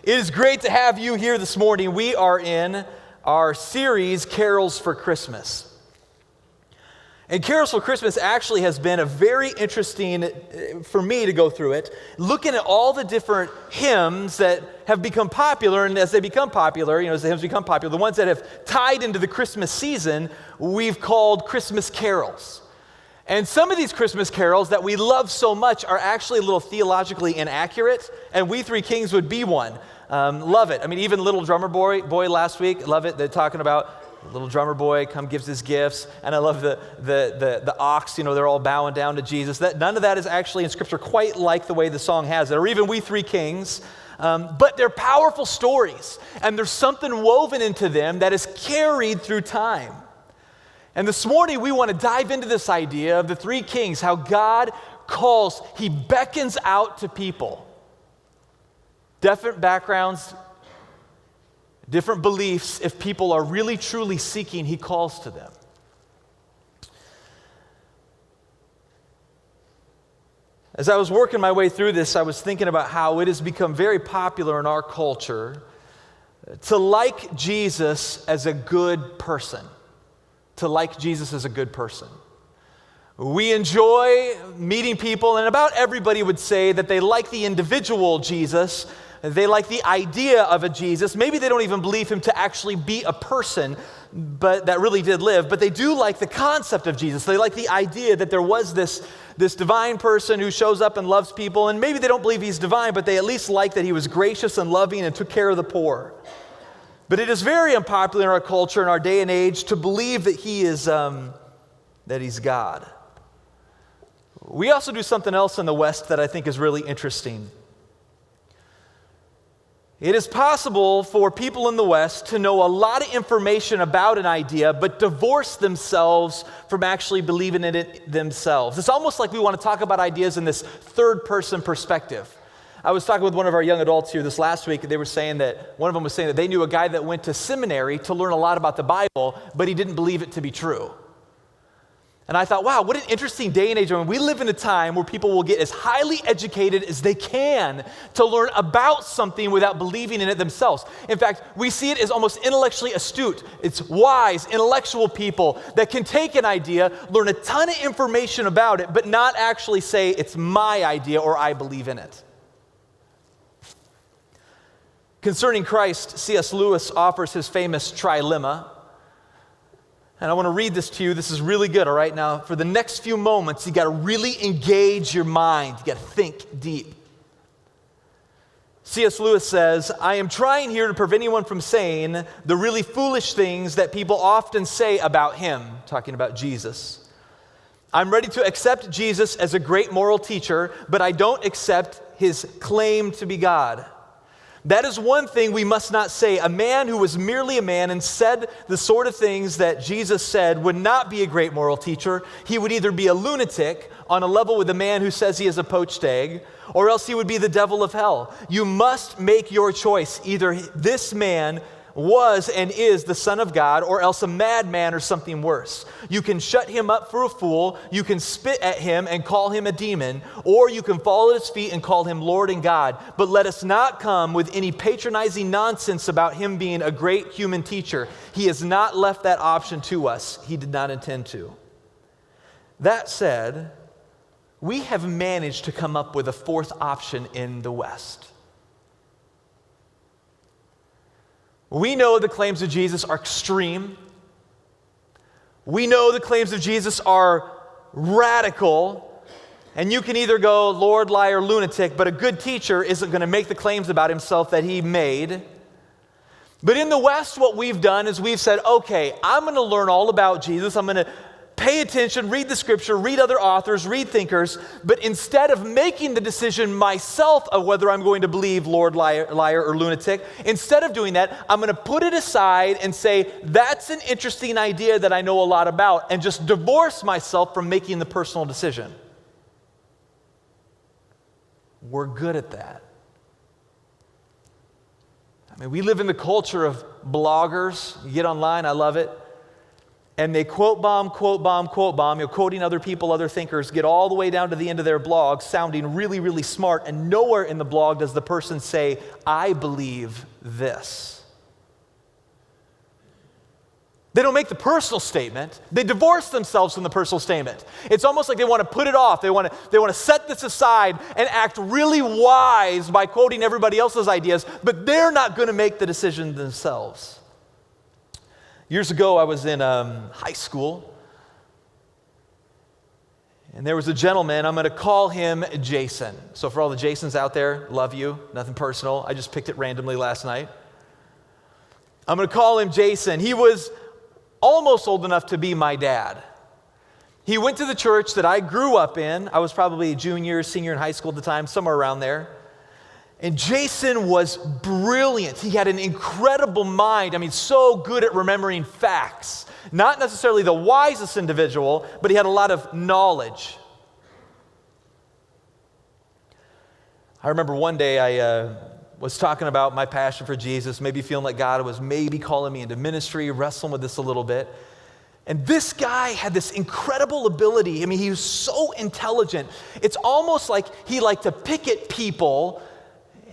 It is great to have you here this morning. We are in our series, Carols for Christmas. And Carols for Christmas actually has been a very interesting, for me to go through it, looking at all the different hymns that have become popular, and as they become popular, as the hymns become popular, the ones that have tied into the Christmas season, we've called Christmas carols. And some of these Christmas carols that we love so much are actually a little theologically inaccurate, and We Three Kings would be one. Love it. I mean, even Little Drummer Boy last week, love it. They're talking about little drummer boy gives his gifts, and I love the ox, they're all bowing down to Jesus. None of that is actually in Scripture quite like the way the song has it, or even We Three Kings. But they're powerful stories, and there's something woven into them that is carried through time. And this morning, we want to dive into this idea of the three kings, how God calls, he beckons out to people. Different backgrounds, different beliefs. If people are really, truly seeking, he calls to them. As I was working my way through this, I was thinking about how it has become very popular in our culture to like Jesus as a good person. To like Jesus as a good person. We enjoy meeting people, and about everybody would say that they like the individual Jesus. They like the idea of a Jesus. Maybe they don't even believe him to actually be a person, but that really did live. But they do like the concept of Jesus. They like the idea that there was this divine person who shows up and loves people. And maybe they don't believe he's divine, but they at least like that he was gracious and loving and took care of the poor. But it is very unpopular in our culture, in our day and age, to believe that he is, that he's God. We also do something else in the West that I think is really interesting. It is possible for people in the West to know a lot of information about an idea, but divorce themselves from actually believing in it themselves. It's almost like we want to talk about ideas in this third-person perspective. I was talking with one of our young adults here this last week. They were saying that, one of them was saying that they knew a guy that went to seminary to learn a lot about the Bible, but he didn't believe it to be true. And I thought, wow, what an interesting day and age. I mean, we live in a time where people will get as highly educated as they can to learn about something without believing in it themselves. In fact, we see it as almost intellectually astute. It's wise, intellectual people that can take an idea, learn a ton of information about it, but not actually say it's my idea or I believe in it. Concerning Christ, C.S. Lewis offers his famous trilemma. And I want to read this to you. This is really good, all right? Now, for the next few moments, you got to really engage your mind. You got to think deep. C.S. Lewis says, I am trying here to prevent anyone from saying the really foolish things that people often say about him, talking about Jesus. I'm ready to accept Jesus as a great moral teacher, but I don't accept his claim to be God. That is one thing we must not say. A man who was merely a man and said the sort of things that Jesus said would not be a great moral teacher. He would either be a lunatic on a level with a man who says he is a poached egg, or else he would be the devil of hell. You must make your choice. Either this man was and is the Son of God, or else a madman or something worse. You can shut him up for a fool, you can spit at him and call him a demon, or you can fall at his feet and call him Lord and God. But let us not come with any patronizing nonsense about him being a great human teacher. He has not left that option to us. He did not intend to. That said, we have managed to come up with a fourth option in the West. We know the claims of Jesus are extreme. We know the claims of Jesus are radical. And you can either go Lord, liar, lunatic, but a good teacher isn't going to make the claims about himself that he made. But in the West, what we've done is we've said, okay, I'm going to learn all about Jesus. I'm going to pay attention, read the Scripture, read other authors, read thinkers, but instead of making the decision myself of whether I'm going to believe Lord, liar, or lunatic, instead of doing that, I'm going to put it aside and say, that's an interesting idea that I know a lot about, and just divorce myself from making the personal decision. We're good at that. I mean, we live in the culture of bloggers. You get online, I love it. And they quote bomb, quote bomb, quote bomb, quoting other people, other thinkers, get all the way down to the end of their blog, sounding really, really smart, and nowhere in the blog does the person say, I believe this. They don't make the personal statement. They divorce themselves from the personal statement. It's almost like they want to put it off. They want to set this aside and act really wise by quoting everybody else's ideas, but they're not going to make the decision themselves. Years ago, I was in high school, and there was a gentleman. I'm going to call him Jason. So for all the Jasons out there, love you, nothing personal. I just picked it randomly last night. I'm going to call him Jason. He was almost old enough to be my dad. He went to the church that I grew up in. I was probably a junior, senior in high school at the time, somewhere around there. And Jason was brilliant. He had an incredible mind. I mean, so good at remembering facts. Not necessarily the wisest individual, but he had a lot of knowledge. I remember one day I was talking about my passion for Jesus, maybe feeling like God was maybe calling me into ministry, wrestling with this a little bit. And this guy had this incredible ability. I mean, he was so intelligent. It's almost like he liked to pick at people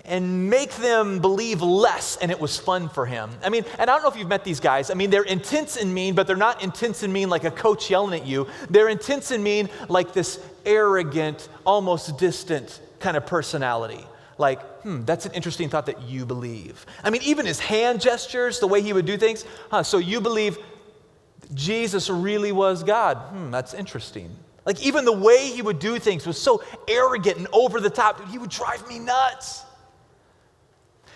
and make them believe less, and it was fun for him. I mean, and I don't know if you've met these guys. I mean, they're intense and mean, but they're not intense and mean like a coach yelling at you. They're intense and mean like this arrogant, almost distant kind of personality. Like, that's an interesting thought that you believe. I mean, even his hand gestures, the way he would do things. So you believe Jesus really was God. That's interesting. Like, even the way he would do things was so arrogant and over the top. He would drive me nuts.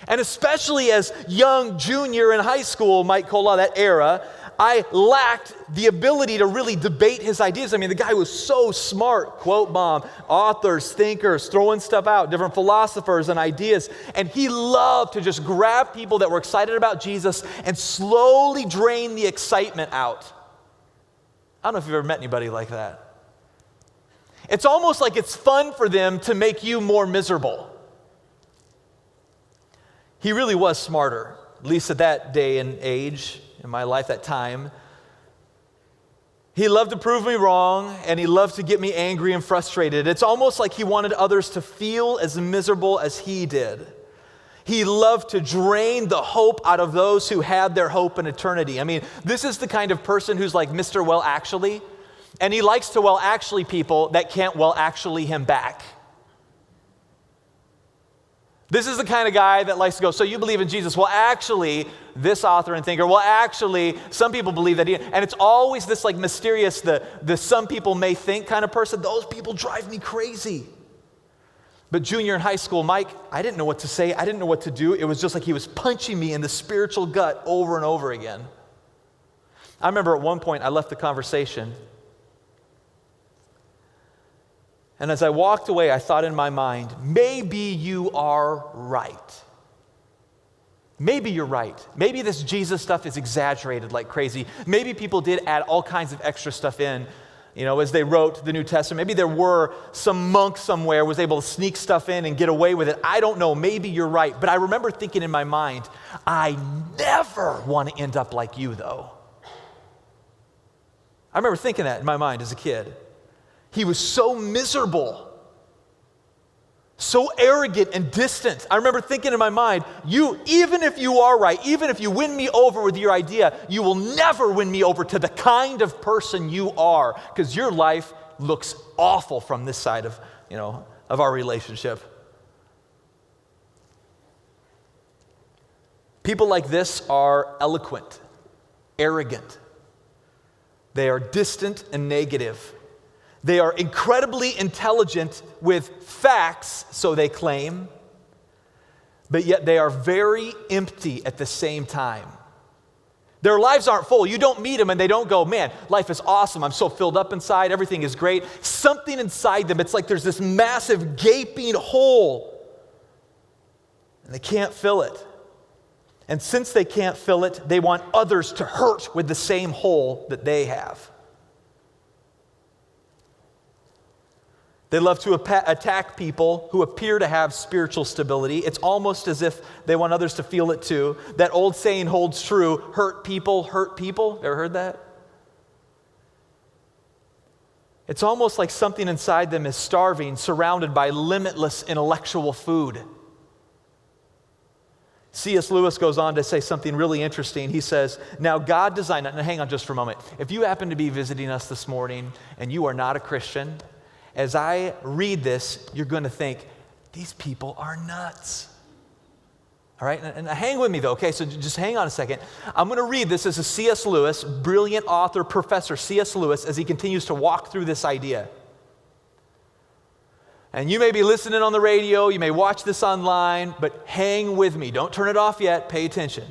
And especially as young junior in high school, Mike Cola, that era, I lacked the ability to really debate his ideas. I mean, the guy was so smart, quote bomb, authors, thinkers, throwing stuff out, different philosophers and ideas. And he loved to just grab people that were excited about Jesus and slowly drain the excitement out. I don't know if you've ever met anybody like that. It's almost like it's fun for them to make you more miserable. He really was smarter, at least at that day and age in my life, that time. He loved to prove me wrong, and he loved to get me angry and frustrated. It's almost like he wanted others to feel as miserable as he did. He loved to drain the hope out of those who had their hope in eternity. I mean, this is the kind of person who's like Mr. Well Actually, and he likes to well actually people that can't well actually him back. This is the kind of guy that likes to go, so you believe in Jesus? Well, actually, this author and thinker, well, actually, some people believe that and it's always this like mysterious, the some people may think kind of person. Those people drive me crazy. But junior in high school, Mike, I didn't know what to say. I didn't know what to do. It was just like he was punching me in the spiritual gut over and over again. I remember at one point I left the conversation. And as I walked away, I thought in my mind, maybe you are right. Maybe you're right. Maybe this Jesus stuff is exaggerated like crazy. Maybe people did add all kinds of extra stuff in, as they wrote the New Testament. Maybe there were some monk somewhere was able to sneak stuff in and get away with it. I don't know. Maybe you're right. But I remember thinking in my mind, I never want to end up like you, though. I remember thinking that in my mind as a kid. He was so miserable, so arrogant and distant. I remember thinking in my mind, even if you are right, even if you win me over with your idea, you will never win me over to the kind of person you are, because your life looks awful from this side of our relationship. People like this are eloquent, arrogant. They are distant and negative. They are incredibly intelligent with facts, so they claim, but yet they are very empty at the same time. Their lives aren't full. You don't meet them and they don't go, man, life is awesome. I'm so filled up inside. Everything is great. Something inside them, it's like there's this massive gaping hole and they can't fill it. And since they can't fill it, they want others to hurt with the same hole that they have. They love to attack people who appear to have spiritual stability. It's almost as if they want others to feel it too. That old saying holds true, hurt people, hurt people. Ever heard that? It's almost like something inside them is starving, surrounded by limitless intellectual food. C.S. Lewis goes on to say something really interesting. He says, now God designed, now hang on just for a moment. If you happen to be visiting us this morning and you are not a Christian, as I read this, you're going to think, these people are nuts. All right, and hang with me though, okay? So just hang on a second. I'm going to read this as a C.S. Lewis, brilliant author, professor C.S. Lewis, as he continues to walk through this idea. And you may be listening on the radio, you may watch this online, but hang with me. Don't turn it off yet, pay attention.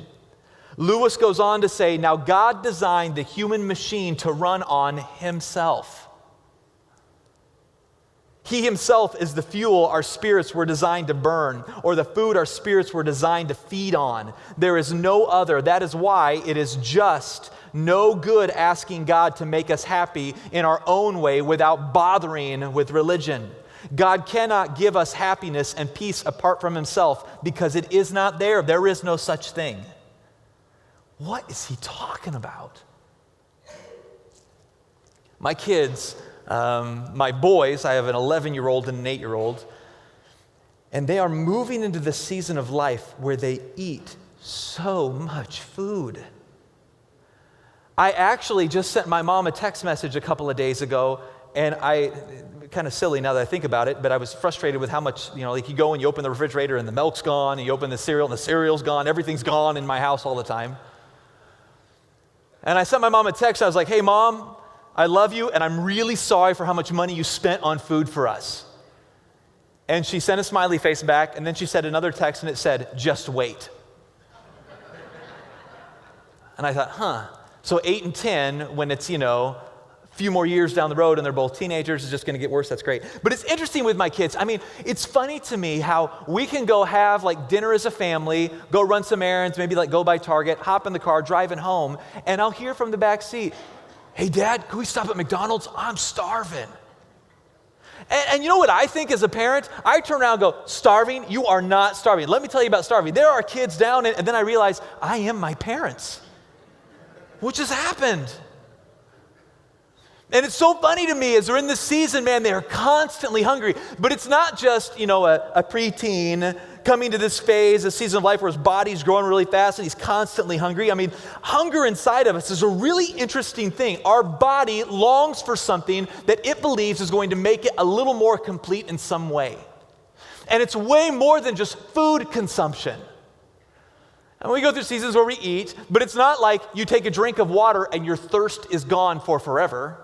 Lewis goes on to say, now God designed the human machine to run on himself. He himself is the fuel our spirits were designed to burn, or the food our spirits were designed to feed on. There is no other. That is why it is just no good asking God to make us happy in our own way without bothering with religion. God cannot give us happiness and peace apart from himself because it is not there. There is no such thing. What is he talking about? My kids, my boys, I have an 11-year-old and an 8-year-old, and they are moving into the season of life where they eat so much food. I actually just sent my mom a text message a couple of days ago, and kind of silly now that I think about it, but I was frustrated with how much, like you go and you open the refrigerator and the milk's gone, and you open the cereal and the cereal's gone, everything's gone in my house all the time. And I sent my mom a text, I was like, hey Mom, I love you, and I'm really sorry for how much money you spent on food for us. And she sent a smiley face back, and then she sent another text, and it said, just wait. And I thought, So 8 and 10, when it's, a few more years down the road and they're both teenagers, it's just going to get worse. That's great. But it's interesting with my kids. I mean, it's funny to me how we can go have like dinner as a family, go run some errands, maybe like go by Target, hop in the car, driving home, and I'll hear from the back seat, hey, Dad, can we stop at McDonald's? I'm starving. And you know what I think as a parent? I turn around and go, starving? You are not starving. Let me tell you about starving. There are kids down, and then I realize I am my parents. What just happened? And it's so funny to me as they're in this season, man, they're constantly hungry. But it's not just, a preteen coming to this phase, a season of life where his body's growing really fast and he's constantly hungry. I mean, hunger inside of us is a really interesting thing. Our body longs for something that it believes is going to make it a little more complete in some way. And it's way more than just food consumption. And we go through seasons where we eat, but it's not like you take a drink of water and your thirst is gone for forever.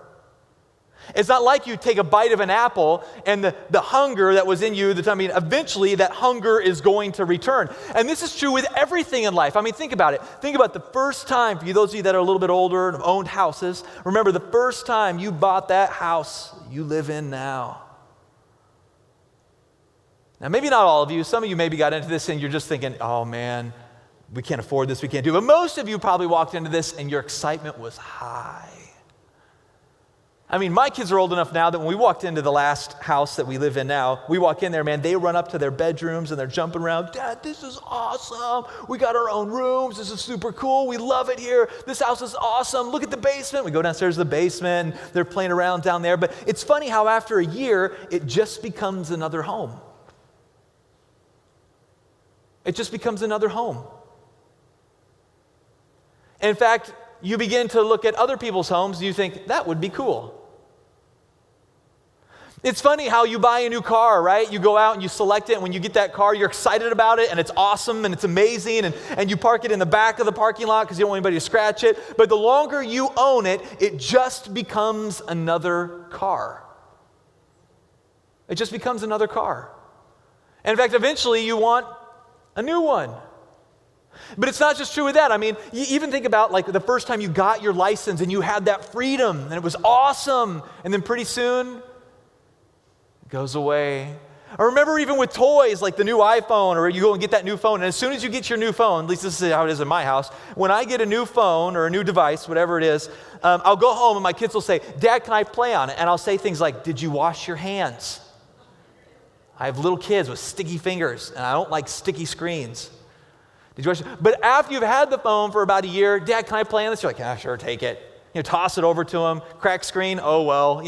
It's not like you take a bite of an apple and the hunger that was in you, eventually that hunger is going to return. And this is true with everything in life. I mean, think about it. Think about the first time, for you, those of you that are a little bit older and have owned houses, remember the first time you bought that house you live in now. Now, maybe not all of you. Some of you maybe got into this and you're just thinking, oh man, we can't afford this, we can't do it. But most of you probably walked into this and your excitement was high. I mean, my kids are old enough now that when we walked into the last house that we live in now, we walk in there, man, they run up to their bedrooms and they're jumping around. Dad, this is awesome. We got our own rooms. This is super cool. We love it here. This house is awesome. Look at the basement. We go downstairs to the basement and they're playing around down there. But it's funny how after a year, it just becomes another home. It just becomes another home. In fact, you begin to look at other people's homes and you think, that would be cool. It's funny how you buy a new car, right? You go out and you select it, and when you get that car, you're excited about it, and it's awesome, and it's amazing, and you park it in the back of the parking lot because you don't want anybody to scratch it. But the longer you own it, it just becomes another car. It just becomes another car. And in fact, eventually you want a new one. But it's not just true with that. I mean, you even think about like the first time you got your license and you had that freedom, and it was awesome, and then pretty soon, goes away. Or remember even with toys like the new iPhone, or you go and get that new phone, and as soon as you get your new phone, at least this is how it is in my house, when I get a new phone or a new device, whatever it is, I'll go home and my kids will say, Dad, can I play on it? And I'll say things like, did you wash your hands? I have little kids with sticky fingers, and I don't like sticky screens. Did you wash? But after you've had the phone for about a year, Dad, can I play on this? You're like, yeah, sure, take it. You toss it over to them, crack screen, oh well.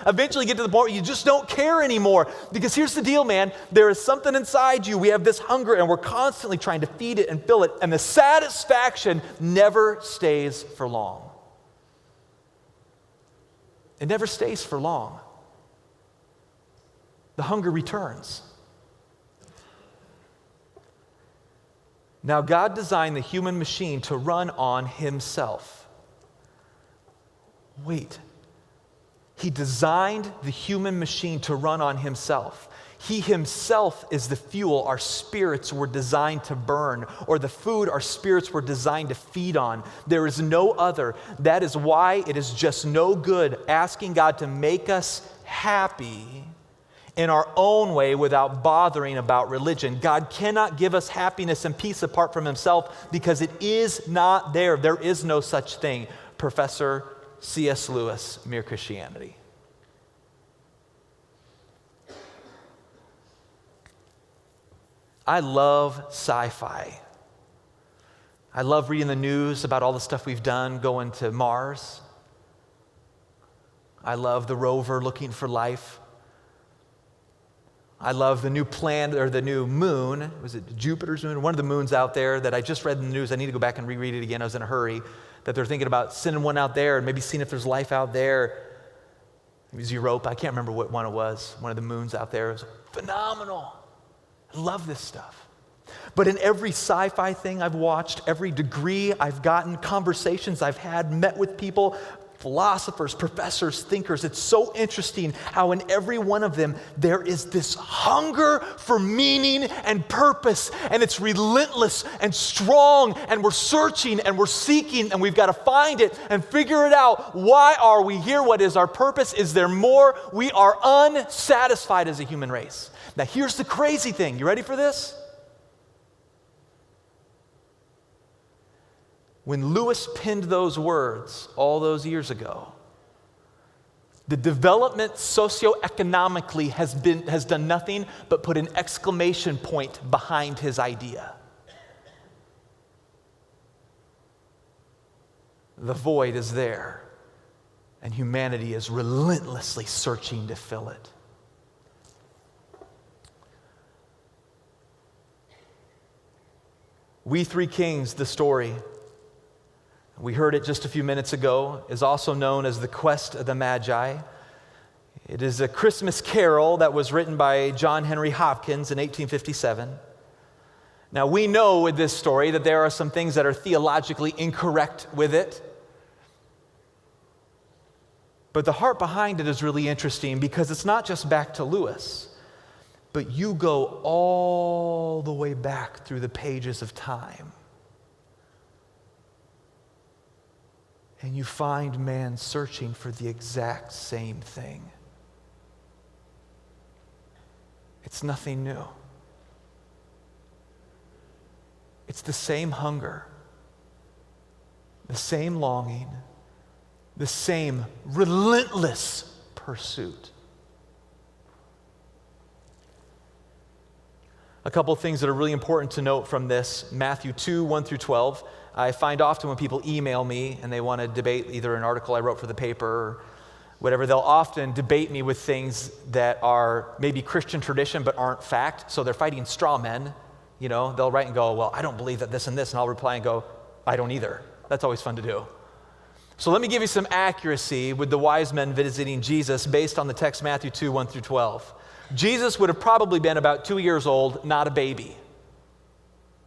Eventually get to the point where you just don't care anymore. Because here's the deal, man. There is something inside you. We have this hunger and we're constantly trying to feed it and fill it. And the satisfaction never stays for long. It never stays for long. The hunger returns. Now, God designed the human machine to run on himself. Wait, he designed the human machine to run on himself. He himself is the fuel our spirits were designed to burn, or the food our spirits were designed to feed on. There is no other. That is why it is just no good asking God to make us happy in our own way without bothering about religion. God cannot give us happiness and peace apart from himself because it is not there. There is no such thing. Professor C.S. Lewis, Mere Christianity. I love sci-fi. I love reading the news about all the stuff we've done going to Mars. I love the rover looking for life. I love the new planet, or the new moon. Was it Jupiter's moon? One of the moons out there that I just read in the news. I need to go back and reread it again. I was in a hurry. That they're thinking about sending one out there and maybe seeing if there's life out there. Maybe it was Europa. I can't remember what one it was. One of the moons out there. It was phenomenal. I love this stuff. But in every sci-fi thing I've watched, every degree I've gotten, conversations I've had, met with people, philosophers, professors, thinkers, it's so interesting how in every one of them there is this hunger for meaning and purpose, and it's relentless and strong, and we're searching and we're seeking, and we've got to find it and figure it out. Why are we here? What is our purpose? Is there more? We are unsatisfied as a human race. Now here's the crazy thing. You ready for this? When Lewis penned those words all those years ago, the development socioeconomically has done nothing but put an exclamation point behind his idea. The void is there, and humanity is relentlessly searching to fill it. We Three Kings, the story, we heard it just a few minutes ago, is also known as the Quest of the Magi. It is a Christmas carol that was written by John Henry Hopkins in 1857. Now, we know with this story that there are some things that are theologically incorrect with it. But the heart behind it is really interesting because it's not just back to Lewis, but you go all the way back through the pages of time. And you find man searching for the exact same thing. It's nothing new. It's the same hunger, the same longing, the same relentless pursuit. A couple of things that are really important to note from this, Matthew 2, 1 through 12. I find often when people email me and they want to debate either an article I wrote for the paper or whatever, they'll often debate me with things that are maybe Christian tradition but aren't fact. So they're fighting straw men. You know, they'll write and go, well, I don't believe that this and this. And I'll reply and go, I don't either. That's always fun to do. So let me give you some accuracy with the wise men visiting Jesus based on the text Matthew 2, 1 through 12. Jesus would have probably been about 2 years old, not a baby,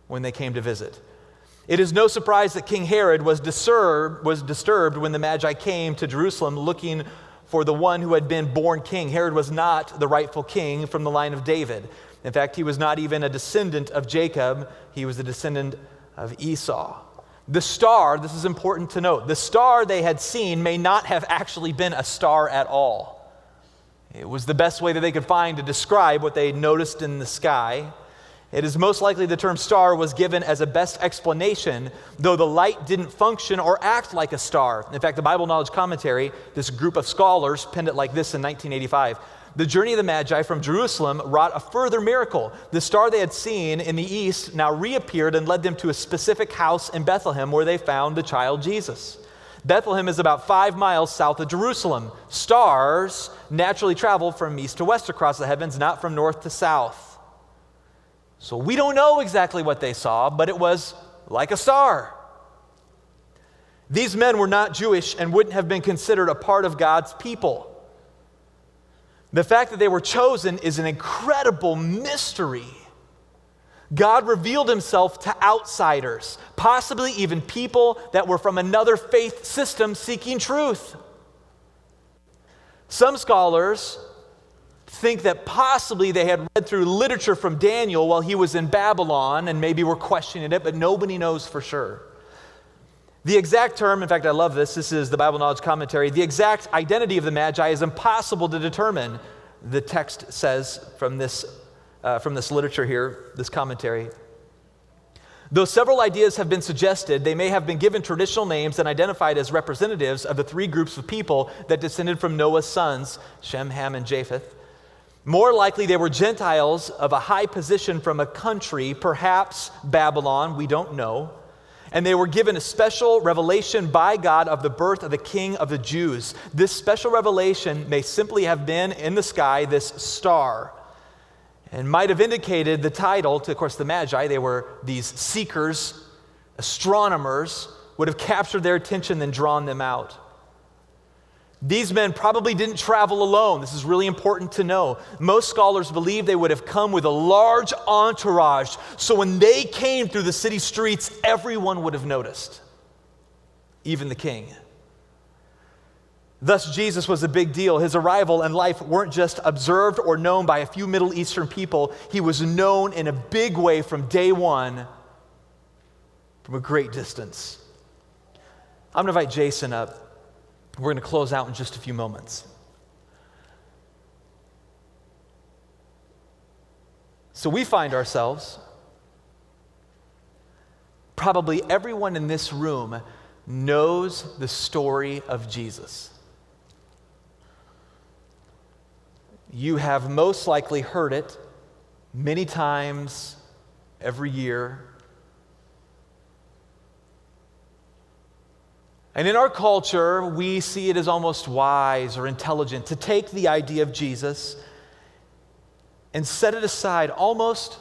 when they came to visit. It is no surprise that King Herod was disturbed when the Magi came to Jerusalem looking for the one who had been born king. Herod was not the rightful king from the line of David. In fact, he was not even a descendant of Jacob. He was a descendant of Esau. The star, this is important to note, the star they had seen may not have actually been a star at all. It was the best way that they could find to describe what they noticed in the sky. It is most likely the term star was given as a best explanation, though the light didn't function or act like a star. In fact, the Bible Knowledge Commentary, this group of scholars, penned it like this in 1985. The journey of the Magi from Jerusalem wrought a further miracle. The star they had seen in the east now reappeared and led them to a specific house in Bethlehem where they found the child Jesus. Bethlehem is about 5 miles south of Jerusalem. Stars naturally travel from east to west across the heavens, not from north to south. So we don't know exactly what they saw, but it was like a star. These men were not Jewish and wouldn't have been considered a part of God's people. The fact that they were chosen is an incredible mystery. God revealed himself to outsiders, possibly even people that were from another faith system seeking truth. Some scholars think that possibly they had read through literature from Daniel while he was in Babylon and maybe were questioning it, but nobody knows for sure. The exact term, in fact, I love this. This is the Bible Knowledge Commentary. The exact identity of the Magi is impossible to determine, the text says from this literature here, this commentary. Though several ideas have been suggested, they may have been given traditional names and identified as representatives of the three groups of people that descended from Noah's sons, Shem, Ham, and Japheth. More likely, they were Gentiles of a high position from a country, perhaps Babylon, we don't know. And they were given a special revelation by God of the birth of the King of the Jews. This special revelation may simply have been in the sky, this star, and might have indicated the title to, of course, the Magi. They were these seekers, astronomers, would have captured their attention and drawn them out. These men probably didn't travel alone. This is really important to know. Most scholars believe they would have come with a large entourage, so when they came through the city streets, everyone would have noticed, even the king. Thus, Jesus was a big deal. His arrival and life weren't just observed or known by a few Middle Eastern people. He was known in a big way from day one, from a great distance. I'm going to invite Jason up. We're going to close out in just a few moments. So we find ourselves, probably everyone in this room knows the story of Jesus. You have most likely heard it many times every year. And in our culture, we see it as almost wise or intelligent to take the idea of Jesus and set it aside, almost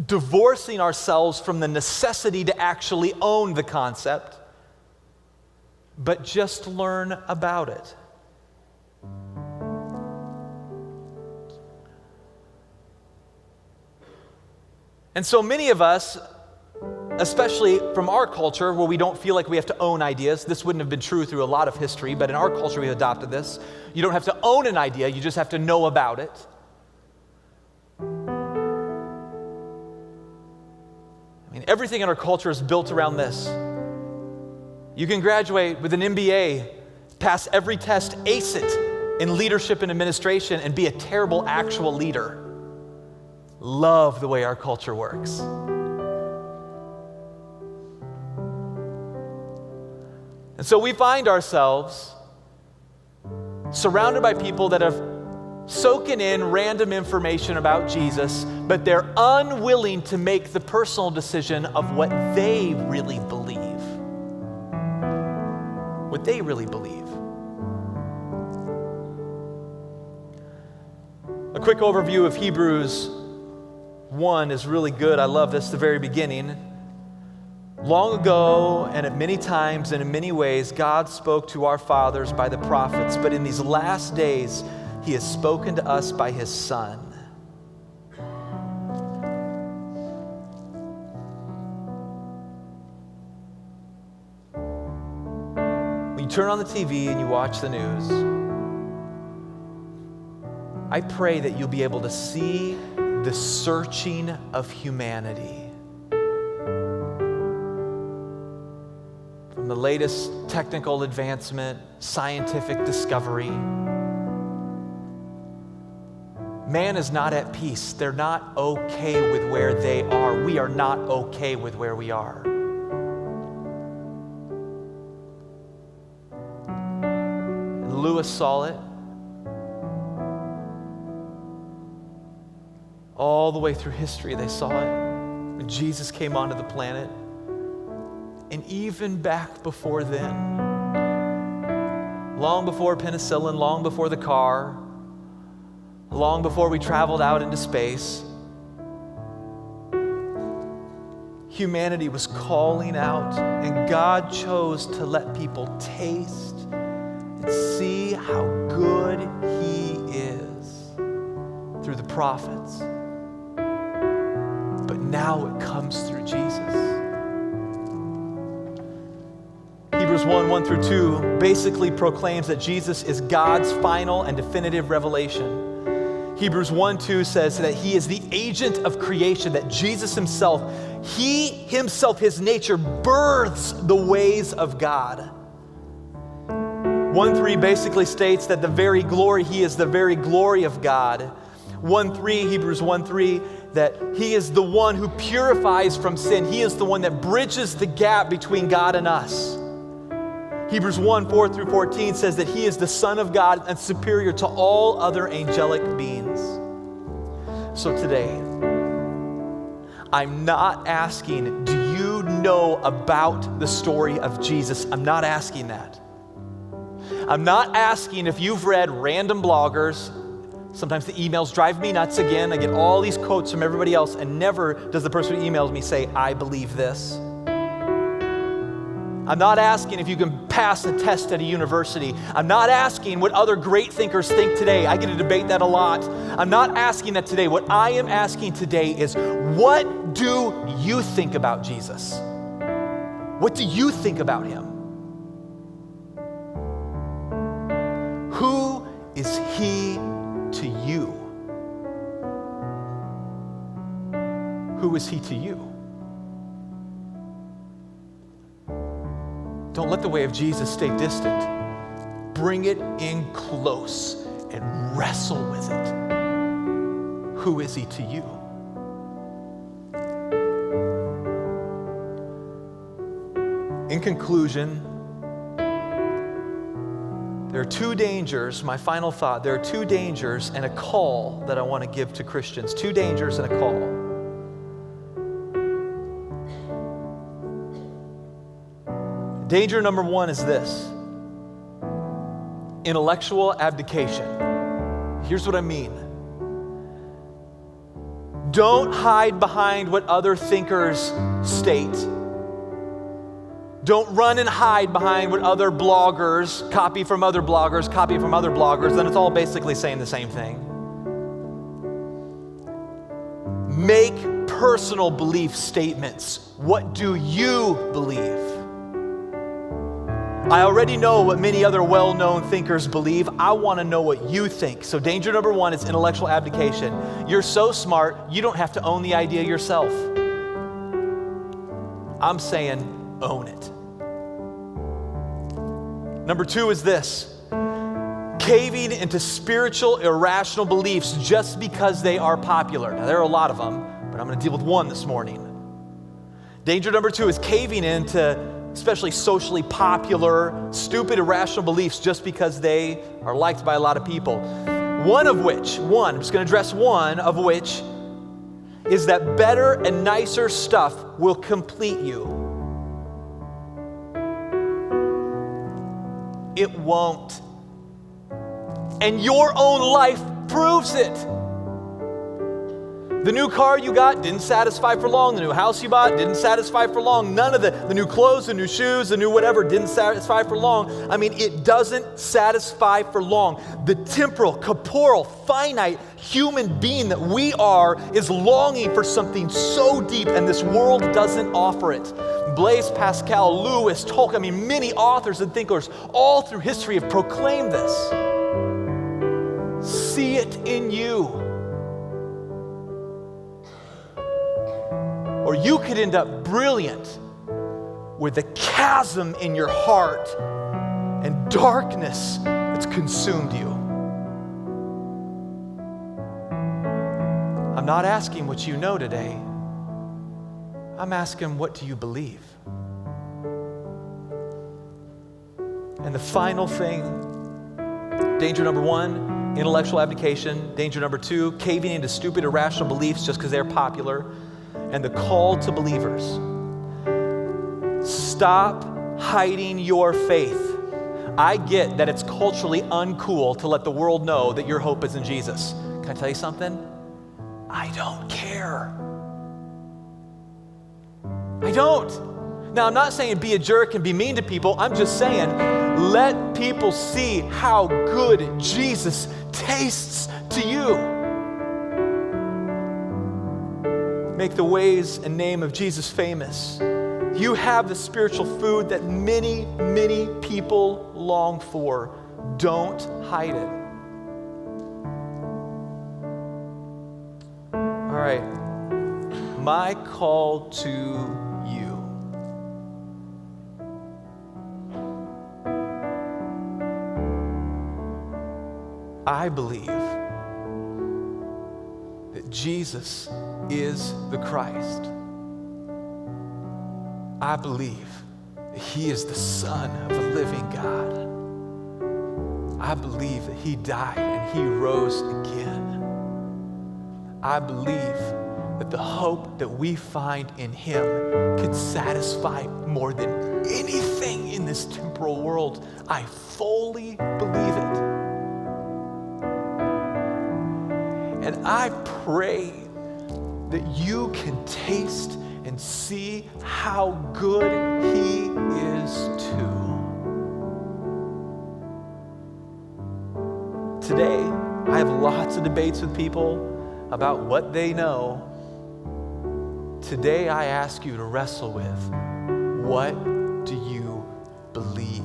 divorcing ourselves from the necessity to actually own the concept, but just learn about it. And so many of us, especially from our culture where we don't feel like we have to own ideas. This wouldn't have been true through a lot of history, but in our culture we adopted this. You don't have to own an idea, you just have to know about it. I mean, everything in our culture is built around this. You can graduate with an MBA, pass every test, ace it in leadership and administration, and be a terrible actual leader. Love the way our culture works. And so we find ourselves surrounded by people that have soaking in random information about Jesus, but they're unwilling to make the personal decision of what they really believe. What they really believe. A quick overview of Hebrews 1 is really good. I love this, the very beginning. Long ago, and at many times and in many ways, God spoke to our fathers by the prophets, but in these last days, He has spoken to us by His Son. When you turn on the TV and you watch the news, I pray that you'll be able to see the searching of humanity. From the latest technical advancement, scientific discovery, man is not at peace. They're not okay with where they are. We are not okay with where we are. And Lewis saw it. All the way through history, they saw it. When Jesus came onto the planet, and even back before then. long before penicillin, long before the car, long before we traveled out into space, humanity was calling out, and God chose to let people taste and see how good He is through the prophets. But now it comes through Jesus. Hebrews 1 through 2 basically proclaims that Jesus is God's final and definitive revelation. Hebrews 1:2 says that He is the agent of creation, that Jesus Himself, He Himself, His nature, births the ways of God. 1:3 basically states that He is the very glory of God. 1:3, Hebrews 1:3, that He is the one who purifies from sin. He is the one that bridges the gap between God and us. Hebrews 1:4 through 14 says that He is the Son of God and superior to all other angelic beings. So today, I'm not asking, do you know about the story of Jesus? I'm not asking that. I'm not asking if you've read random bloggers. Sometimes the emails drive me nuts again. I get all these quotes from everybody else, and never does the person who emails me say, I believe this. I'm not asking if you can pass a test at a university. I'm not asking what other great thinkers think today. I get to debate that a lot. I'm not asking that today. What I am asking today is, what do you think about Jesus? What do you think about Him? Who is He to you? Who is He to you? Don't let the way of Jesus stay distant. Bring it in close and wrestle with it. Who is He to you? In conclusion, there are two dangers, my final thought, there are two dangers and a call that I want to give to Christians. Two dangers and a call. Danger number one is this: intellectual abdication. Here's what I mean. Don't hide behind what other thinkers state. Don't run and hide behind what other bloggers copy from other bloggers, then it's all basically saying the same thing. Make personal belief statements. What do you believe? I already know what many other well-known thinkers believe. I want to know what you think. So danger number one is intellectual abdication. You're so smart, you don't have to own the idea yourself. I'm saying own it. Number two is this: caving into spiritual, irrational beliefs just because they are popular. Now, there are a lot of them, but I'm going to deal with one this morning. Danger number two is caving into especially socially popular, stupid, irrational beliefs just because they are liked by a lot of people. I'm just going to address one of which is that better and nicer stuff will complete you. It won't. And your own life proves it. The new car you got didn't satisfy for long. The new house you bought didn't satisfy for long. None of the new clothes, the new shoes, the new whatever didn't satisfy for long. I mean, it doesn't satisfy for long. The temporal, corporeal, finite human being that we are is longing for something so deep, and this world doesn't offer it. Blaise Pascal, Lewis, Tolkien, many authors and thinkers all through history have proclaimed this. See it in you. Or you could end up brilliant with a chasm in your heart and darkness that's consumed you. I'm not asking what you know today. I'm asking, what do you believe? And the final thing, danger number one, intellectual abdication. Danger number two, caving into stupid, irrational beliefs just because they're popular. And the call to believers: stop hiding your faith. I get that it's culturally uncool to let the world know that your hope is in Jesus. Can I tell you something? I don't care. I don't. Now, I'm not saying be a jerk and be mean to people. I'm just saying let people see how good Jesus tastes to you. Make the ways and name of Jesus famous. You have the spiritual food that many, many people long for. Don't hide it. All right. My call to you. I believe that Jesus is the Christ. I believe that He is the Son of the living God. I believe that He died and He rose again. I believe that the hope that we find in Him can satisfy more than anything in this temporal world. I fully believe it. And I pray that you can taste and see how good He is too. Today, I have lots of debates with people about what they know. Today, I ask you to wrestle with, what do you believe?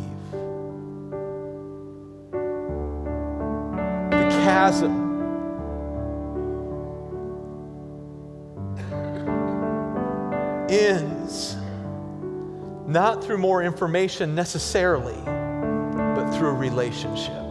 The chasm ends not through more information necessarily, but through a relationship.